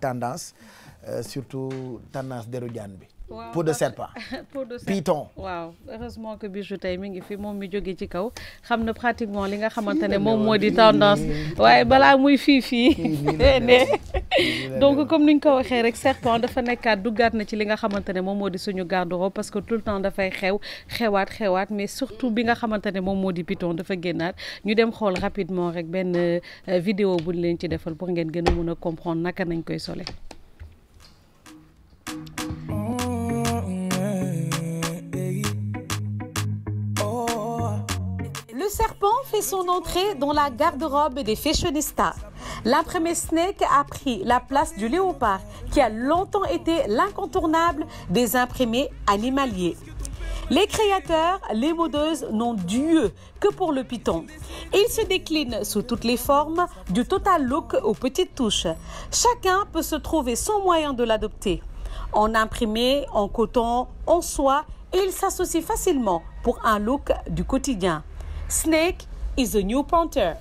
tendance surtout tendance deru jaan bi. waaw peau de serpent. peau de serpent python. waaw heureusement que Bijou tey mi ngi fi moom mi jóge ci kaw xam na pratiquement li nga xamante ne moom moo di tendance waaye balaa muy fii ne donc comme niñ ko waxee rek serpent dafa nekkaat duggaat na ci li nga xamante ne moom moo di suñu garde-robe parce que tout le temps dafay xewaat mais surtout bi nga xamante ne moom moo di python dafa génnaat ñu dem xool rapidement rek benn vidéo buñ leen ci defal pour ngeen gën a mën a comprendre naka nañ koy sole. Le serpent fait son entrée dans la garde-robe des fashionistas. L'imprimé Snake a pris la place du léopard, qui a longtemps été l'incontournable des imprimés animaliers. Les créateurs, les modeuses n'ont Dieu que pour le python. Il se décline sous toutes les formes, du total look aux petites touches. Chacun peut se trouver son moyen de l'adopter. En imprimé, en coton, en soie, il s'associe facilement pour un look du quotidien. Snake is the new Panther.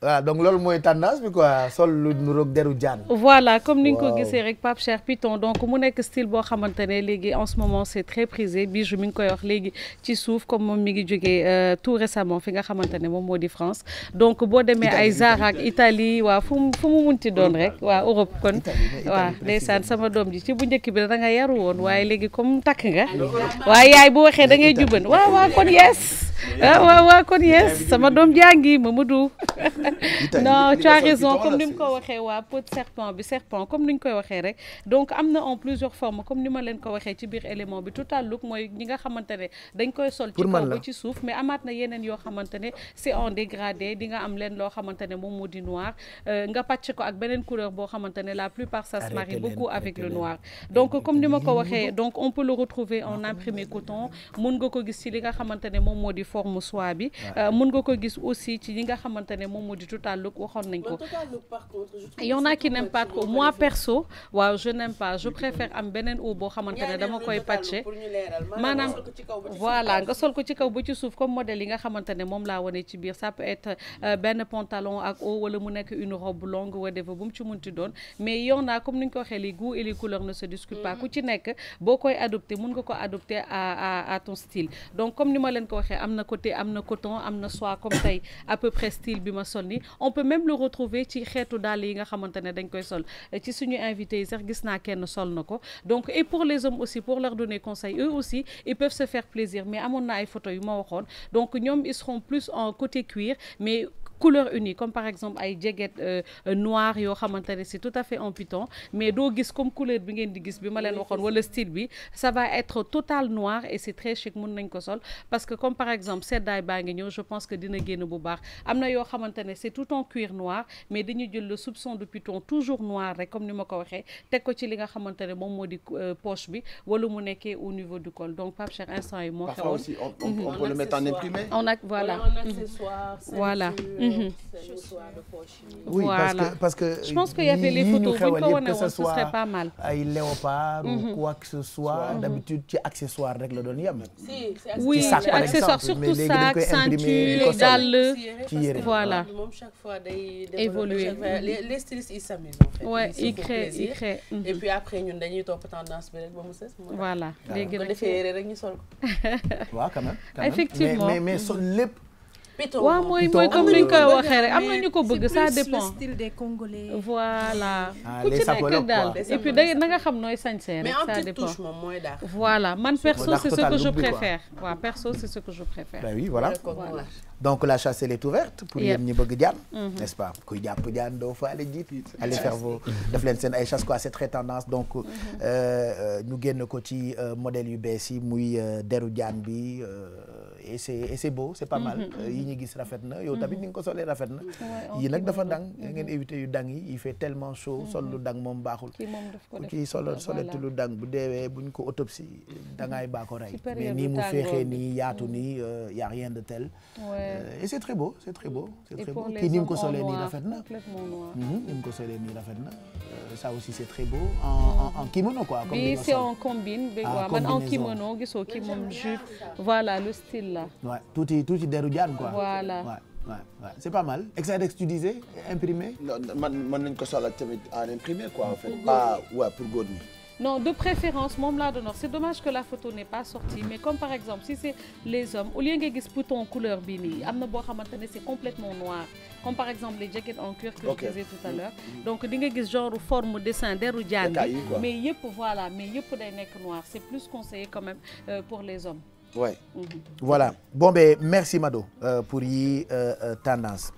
waaw donc loolu mooy tendance bi quoi sol lu nuroog deru jaan. voilà comme ni nga ko gisee rek Pape Cheikh python donc mu nekk style boo xamante ne léegi en ce moment c'est très prisé Bijou mi ngi koy wax léegi ci suuf comme moom mi ngi jógee tout récemment fi nga xamante ne moom moo di France donc boo demee ay Zara ak Italie waaw fu mu munti doon rek waaw Europe kon waaw ndeysaan sama doom ji ci bu njëkk bi da nga yaru woon waaye léegi comme takk nga waaye yaay bu waxee da ngay juban waaw kon yes waaw kon yes sama doom jàngi Mamadou non tu as raison comme ni mu ko waxee waa peau de serpent bi serpent comme ni ñu koy waxee rek donc am na en plusieurs formes comme ni ma leen ko waxee ci biir élément bi total look mooy ñi nga xamante ne dañ koy sol ci kaw ba ci suuf mais amaat na yeneen yoo xamante ne c'est en dégradé di nga am leen loo xamante ne moom moo di noir nga pàcc ko ak beneen couleur boo xamante ne la plupart ça se marie beaucoup avec le noir donc comme ni ma ko waxee donc on peut le retrouver en imprimé coton mun nga ko gis ci li nga xamante ne moom moo di forme soie bi mun nga ko gis aussi ci li nga xamante ne moom moo di total look waxoon nañ ko il y en a qui n'aiment pas trop moi perso waaw je n'aime pas je préfère am beneen haut boo xamante ne dama koy patché maanaam voilà nga sol ko ci kaw ba ci suuf comme modèle yi nga xamante ne moom laa wane ci biir ça peut être benn pantalon ak haut wala mu nekk une robe longue whatever bu mu ci munti doon mais il y en a comme ni ñu ko waxee les goûts et les couleurs ne se discutent pas ku ci nekk boo koy adopté mun nga ko adopté à ton style donc comme ni ma leen ko waxee am na côté am na coton am na soie comme tey à peu près style bi ma sol ni on peut même le retrouver ci xeetu dàll yi nga xamante ne dañ koy sol ci suñu invité yi sax gis naa kenn sol na ko donc et pour les hommes aussi pour leur donner conseil eux aussi ils peuvent se faire plaisir mais amoon na ay photos yu ma waxoon donc ñoom ils seront plus en côté cuir mais couleur unie comme par exemple ay jeget noir yoo xamante ne c'est tout à fait en python mais doo gis comme couleur bi ngeen di gis bi ma leen waxoon wala style bi ça va être total noir et c'est très chic mun nañ ko sol parce que comme par exemple seddaay baa ngi ñëw je pense que dina génn bu baax am na yoo xamante ne c'est tout en cuir noir mais dañuy jël le soupçon de python toujours noir rek comme ni ma ko waxee teg ko ci li nga xamante ne moom moo di poche bi wala mu nekkee au niveau du col donc Pape Cheikh instant yi moo xewoon aussi on peut le mettre en imprimé. on a voilà voilà oui voilà. parce que je pense qu'il y avait les photos bu ñu ko wane woon ce serait pas mal ay léopard ou quoi que ce soit d'habitude ci accessoire rek la doon yem oui ci accessoire surtout sac ceinture dàll voilà moom chaque fois day évoluer les stylistes ils s'amusent en fait ouais ils créent et puis après ñun dañuy topp tendance bi rek ba mu sës voilà léegi nag defee rek ñu sol ko waaw quand même effectivement mais sol lépp waaw mooy comme ni ñu koy waxee rek am na ñu ko bëgg ça dépend le style des Congolais. voilà ku ci nekk daal et puis da nga xam nooy sañsee rek ça dépend voilà man perso c'est ce que je préfère waaw perso c'est ce que je préfère ben oui voilà donc la chasse elle est ouverte pour yéen ñi bëgg jaan n'est-ce pas kuy jàpp jaan doo faale jiit allez faire vos def leen seen ay chasse quoi c'est très tendance donc ñu génn ko ci modèle yu bees yi muy deru jaan bi et c'est beau c'est pas mal yi ñu gis rafet na yow tamit ni nga ko solee rafet na yi nag dafa dang ngeen éviter yu dang yi il fait tellement chaud sol lu dang moom baaxul ku ci soletu lu dang bu deewee buñ ko autopsie dangaay baa ko rey mais nii mu féexee nii yaatu nii y a rien de tel et c'est très beau c'est très beau kii ni mu ko solee nii rafet na ni mu ko solee nii rafet na ça aussi c'est très beau en kimono quoi bi c'est en combine bi waaw man en kimono gisoo ki moom jupe voilà le style voilà. Ouais, tuuti deru jaan quoi. Voilà. Ouais. C'est pas mal. Exadex tu disais imprimé. non man nañ ko soxla tamit en imprimé quoi en fait. pas pour góor ñi. Non, de préférence moom laa doon wax c'est dommage que la photo n'est pas sortie mais comme par exemple si c'est les hommes au lieu nga gis bouton couleur bii nii am na boo xamante ne c'est complètement noir comme par exemple les jaquettes en cuir que je disais tout à l'heure donc di nga gis genre forme dessin deru jaan bi mais yëpp day nekk noir c'est plus conseillé quand même pour les hommes. Ouais. Voilà. Bon ben merci Mado pour yi tendance.